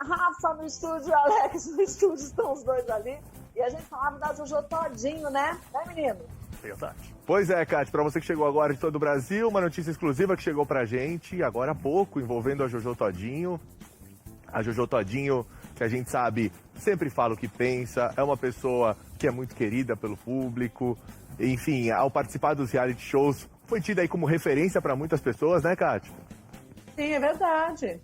Rafa no estúdio e Alex no estúdio, estão os dois ali. E a gente falava da Jojo Todinho, né? Né, menino? Verdade. Pois é, Cátia, para você que chegou agora de todo o Brasil, uma notícia exclusiva que chegou pra gente agora há pouco, envolvendo a Jojo Todinho. A Jojo Todinho, que a gente sabe, sempre fala o que pensa, é uma pessoa que é muito querida pelo público. Enfim, ao participar dos reality shows, foi tida aí como referência para muitas pessoas, né, Cátia? Sim, é verdade.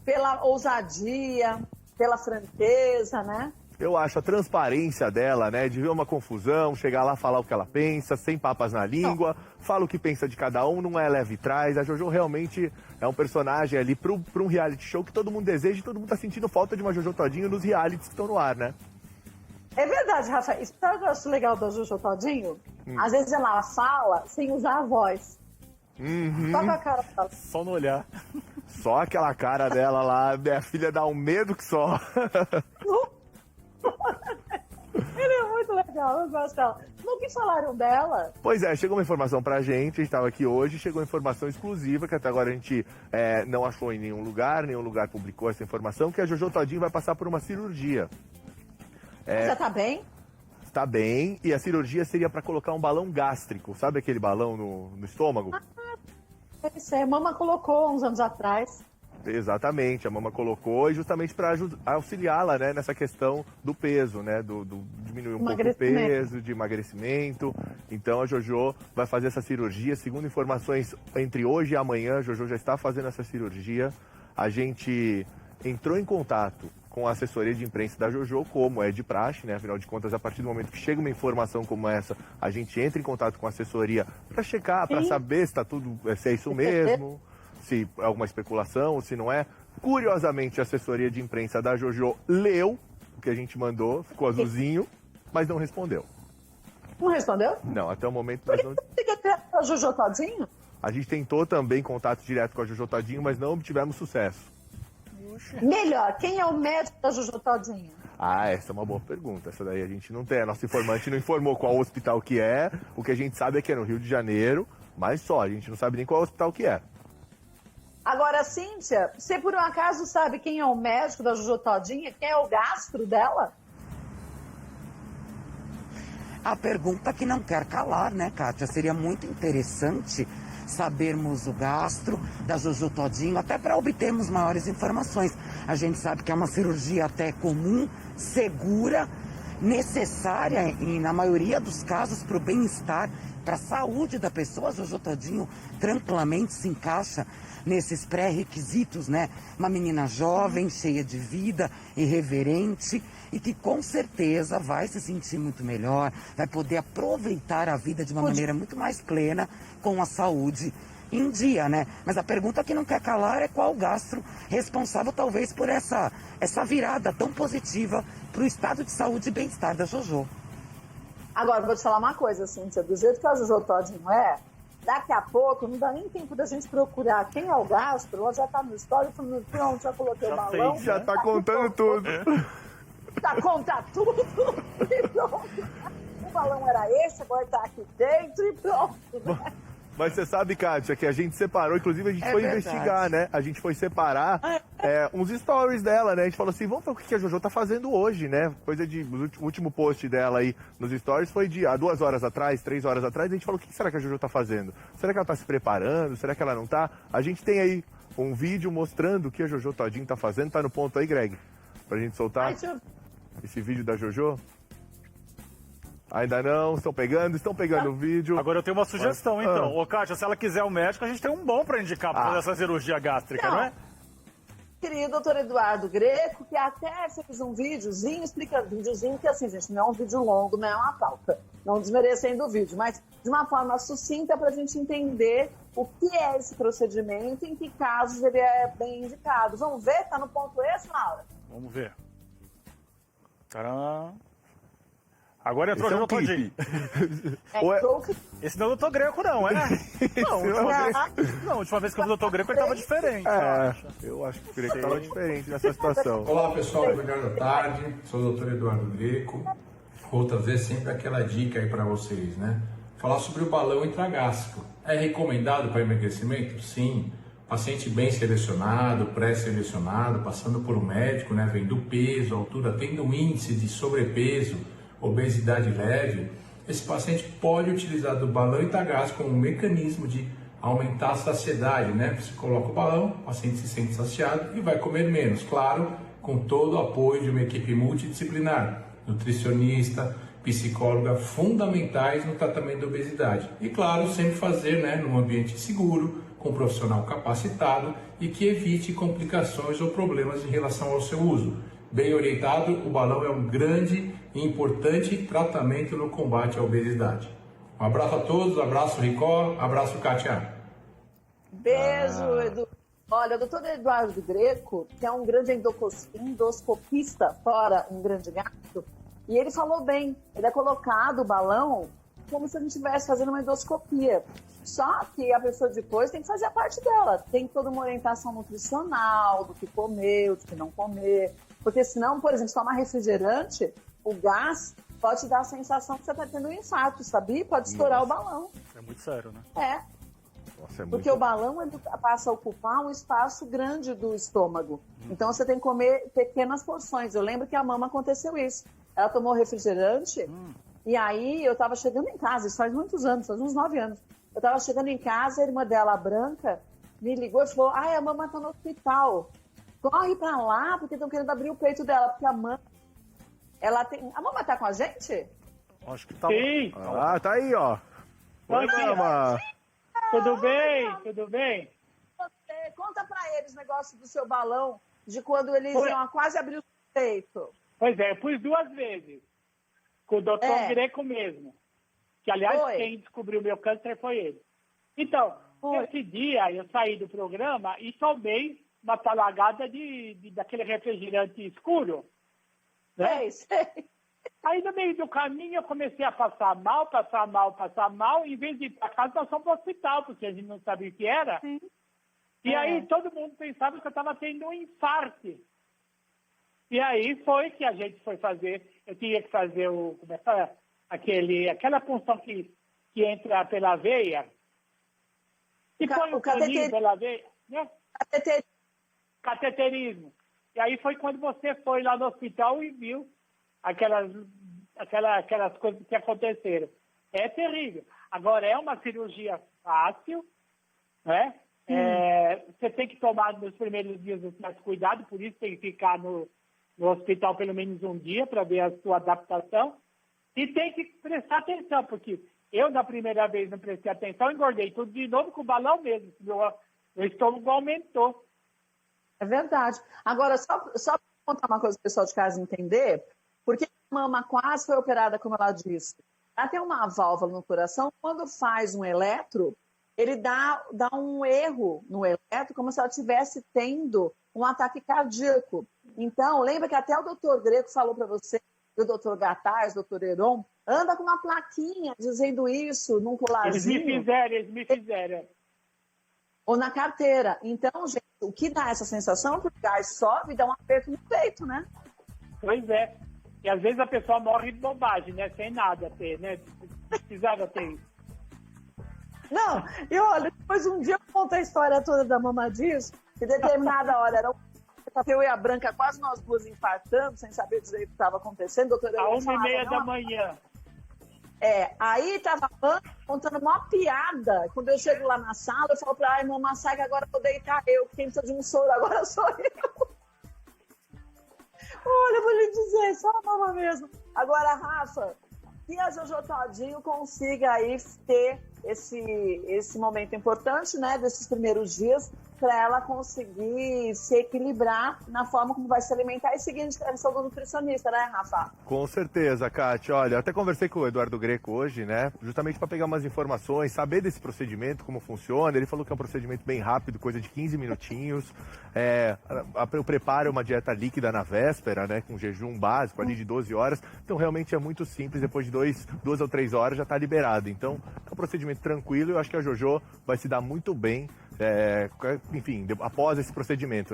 Pela ousadia, pela franqueza, né? Eu acho a transparência dela, né, de ver uma confusão, chegar lá, falar o que ela pensa, sem papas na língua, fala o que pensa de cada um, não é leve e trás. A Jojo realmente é um personagem ali para um reality show que todo mundo deseja e todo mundo tá sentindo falta de uma Jojo Todinho nos realities que estão no ar, né? É verdade, Rafa. Isso que eu acho legal da Jojo Todinho, às vezes ela fala sem usar a voz. Só com a cara dela. Só no olhar. Só aquela cara dela lá, minha filha dá um medo que só. Ele é muito legal, eu gosto dela. No que falaram dela? Pois é, chegou uma informação pra gente, a gente estava aqui hoje, chegou uma informação exclusiva, que até agora a gente não achou em nenhum lugar publicou essa informação, que a Jojo Todinho vai passar por uma cirurgia. Já tá bem? Está bem, e a cirurgia seria para colocar um balão gástrico, sabe aquele balão no estômago? Isso é, a mama colocou uns anos atrás. Exatamente, a mama colocou, e justamente para auxiliá-la, né, nessa questão do peso, né, do diminuir um pouco o peso, de emagrecimento. Então a Jojo vai fazer essa cirurgia, segundo informações, entre hoje e amanhã, a Jojo já está fazendo essa cirurgia. A gente entrou em contato com a assessoria de imprensa da Jojo, como é de praxe, né? Afinal de contas, a partir do momento que chega uma informação como essa, a gente entra em contato com a assessoria para checar, para saber se tá tudo, se é isso mesmo, se é alguma especulação, se não é. Curiosamente, a assessoria de imprensa da Jojo leu o que a gente mandou, ficou azulzinho, mas não respondeu. Não respondeu? Não, até o momento Por nós que não... você fica perto da Jojo Todinho? A gente tentou também contato direto com a Jojo Todinho, mas não obtivemos sucesso. Melhor, quem é o médico da Jojo Todinho? Ah, essa é uma boa pergunta. Essa daí a gente não tem. A nossa informante não informou qual hospital que é. O que a gente sabe é que é no Rio de Janeiro, mas só. A gente não sabe nem qual hospital que é. Agora, Cíntia, você por um acaso sabe quem é o médico da Jojo Todinho? Quem é o gastro dela? A pergunta que não quer calar, né, Kátia? Seria muito interessante sabermos o gastro da Jojo Todinho, até para obtermos maiores informações. A gente sabe que é uma cirurgia até comum, segura, necessária e, na maioria dos casos, para o bem-estar, para a saúde da pessoa. A Jojo Todinho tranquilamente se encaixa nesses pré-requisitos, né? Uma menina jovem, cheia de vida, irreverente e que com certeza vai se sentir muito melhor, vai poder aproveitar a vida de uma maneira muito mais plena, com a saúde em dia, né? Mas a pergunta que não quer calar é qual gastro responsável talvez por essa virada tão positiva para o estado de saúde e bem-estar da Jojo. Agora, vou te falar uma coisa, Cíntia, do jeito que a Jojo Todinho é, daqui a pouco não dá nem tempo da gente procurar quem é o gastro, ela já tá no história, pronto, já coloquei o balão. Já tá contando tudo. Tá contando tudo e pronto. O balão era esse, agora tá aqui dentro e pronto. Né? Mas você sabe, Kátia, que a gente separou, inclusive a gente foi investigar, né? A gente foi separar uns stories dela, né? A gente falou assim, vamos ver o que a Jojo tá fazendo hoje, né? Coisa de... O último post dela aí nos stories foi de há 2 horas atrás, 3 horas atrás. A gente falou, o que será que a Jojo tá fazendo? Será que ela tá se preparando? Será que ela não tá? A gente tem aí um vídeo mostrando o que a Jojo Todinho tá fazendo. Tá no ponto aí, Greg? Pra gente soltar esse vídeo da Jojo. Ainda não, estão pegando o vídeo. Agora eu tenho uma sugestão, então. Ô, Kátia, se ela quiser o médico, a gente tem um bom pra indicar pra fazer essa cirurgia gástrica, não é? Querido doutor Eduardo Greco, que até fez um videozinho explicando, videozinho que assim, gente, não é um vídeo longo, não é uma pauta, não desmerecendo o vídeo, mas de uma forma sucinta pra gente entender o que é esse procedimento e em que casos ele é bem indicado. Vamos ver? Tá no ponto esse, Laura? Vamos ver. Tcharam. Agora entrou o Jojo Todinho. Esse não é o Dr. Greco, não, é? Não, a última vez que eu vi o Dr. Greco ele tava diferente. Eu acho que o Greco tava diferente nessa situação. Olá pessoal, boa tarde. Sou o Dr. Eduardo Greco. Vou trazer sempre aquela dica aí para vocês, né? Falar sobre o balão intragástrico. É recomendado para emagrecimento? Sim. Paciente bem selecionado, pré-selecionado, passando por um médico, né, vendo peso, altura, tendo um índice de sobrepeso, obesidade leve, esse paciente pode utilizar do balão Itagás como um mecanismo de aumentar a saciedade, né? Você coloca o balão, o paciente se sente saciado e vai comer menos, claro, com todo o apoio de uma equipe multidisciplinar, nutricionista, psicóloga, fundamentais no tratamento da obesidade. E claro, sempre fazer, né, num ambiente seguro, com um profissional capacitado e que evite complicações ou problemas em relação ao seu uso. Bem orientado, o balão é um grande e importante tratamento no combate à obesidade. Um abraço a todos, abraço Ricó, abraço Kátia. Beijo, Edu. Olha, o doutor Eduardo Greco, que é um grande endoscopista, fora um grande gasto, e ele falou bem, ele é colocado o balão como se a gente estivesse fazendo uma endoscopia. Só que a pessoa depois tem que fazer a parte dela, tem toda uma orientação nutricional, do que comer, do que não comer, porque senão, por exemplo, se tomar refrigerante, o gás pode te dar a sensação que você está tendo um infarto, sabia? Pode estourar o balão. É muito sério, né? É. Nossa, é Porque o balão ele passa a ocupar um espaço grande do estômago. Então você tem que comer pequenas porções. Eu lembro que a mama aconteceu isso. Ela tomou refrigerante e aí eu estava chegando em casa, isso faz muitos anos, faz uns 9 anos. Eu estava chegando em casa, a irmã dela, a Branca, me ligou e falou: ai, a mama está no hospital. Corre para lá porque estão querendo abrir o peito dela. Porque a mama, ela tem... A mama está com a gente? Acho que tá. Sim. Ah, tá aí, ó. Oi, mama. Tudo bem? Tudo bem? Você, conta para eles o negócio do seu balão, de quando eles iam quase abrir o peito. Pois é, eu pus 2 vezes. Com o doutor Greco mesmo. Que, aliás, quem descobriu o meu câncer foi ele. Então, esse dia eu saí do programa e tomei uma talagada daquele refrigerante escuro. Né? Sei. Aí, no meio do caminho, eu comecei a passar mal. Em vez de ir para casa, nós fomos para o hospital, porque a gente não sabia o que era. Sim. E aí, todo mundo pensava que eu estava tendo um infarto. E aí, foi que a gente foi fazer... Eu tinha que fazer aquela punção que entra pela veia. E põe o caninho pela veia. Né? Cateterismo. E aí foi quando você foi lá no hospital e viu aquelas coisas que aconteceram. É terrível. Agora, é uma cirurgia fácil, né? Você tem que tomar nos primeiros dias mais cuidado, por isso tem que ficar no hospital pelo menos um dia para ver a sua adaptação. E tem que prestar atenção, porque eu, na primeira vez, não prestei atenção, engordei tudo de novo com o balão mesmo. Meu estômago aumentou. É verdade. Agora, só para contar uma coisa para o pessoal de casa entender, porque a mama quase foi operada, como ela disse. Ela tem uma válvula no coração, quando faz um eletro, ele dá um erro no eletro, como se ela estivesse tendo um ataque cardíaco. Então, lembra que até o doutor Greco falou para você, o doutor Gataz, o doutor Heron, anda com uma plaquinha dizendo isso num colarzinho. Eles me fizeram. Ou na carteira. Então, gente, o que dá essa sensação é que o gás sobe e dá um aperto no peito, né? Pois é. E às vezes a pessoa morre de bobagem, né? Sem nada ter, né? Precisava ter isso. Não, e olha, depois um dia eu conto a história toda da mama disso, que determinada hora era eu e a Branca, quase nós duas infartando, sem saber direito o que estava acontecendo. Doutora, a 1h30 da manhã. Aí tava contando uma piada. Quando eu chego lá na sala, eu falo pra ela: mamãe, sai que agora eu vou deitar eu. Quem precisa de um soro agora sou eu. Olha, eu vou lhe dizer, só a mama mesmo. Agora, Rafa, que a Jojo Todinho consiga aí ter esse momento importante, né, desses primeiros dias, para ela conseguir se equilibrar na forma como vai se alimentar e seguir a indicação do nutricionista, né, Rafa? Com certeza, Kátia. Olha, eu até conversei com o Eduardo Greco hoje, né? Justamente para pegar umas informações, saber desse procedimento, como funciona. Ele falou que é um procedimento bem rápido, coisa de 15 minutinhos. Eu preparo uma dieta líquida na véspera, né? Com jejum básico ali de 12 horas. Então, realmente é muito simples. Depois de 2 ou 3 horas já está liberado. Então, é um procedimento tranquilo. Eu acho que a Jojo vai se dar muito bem, enfim, após esse procedimento.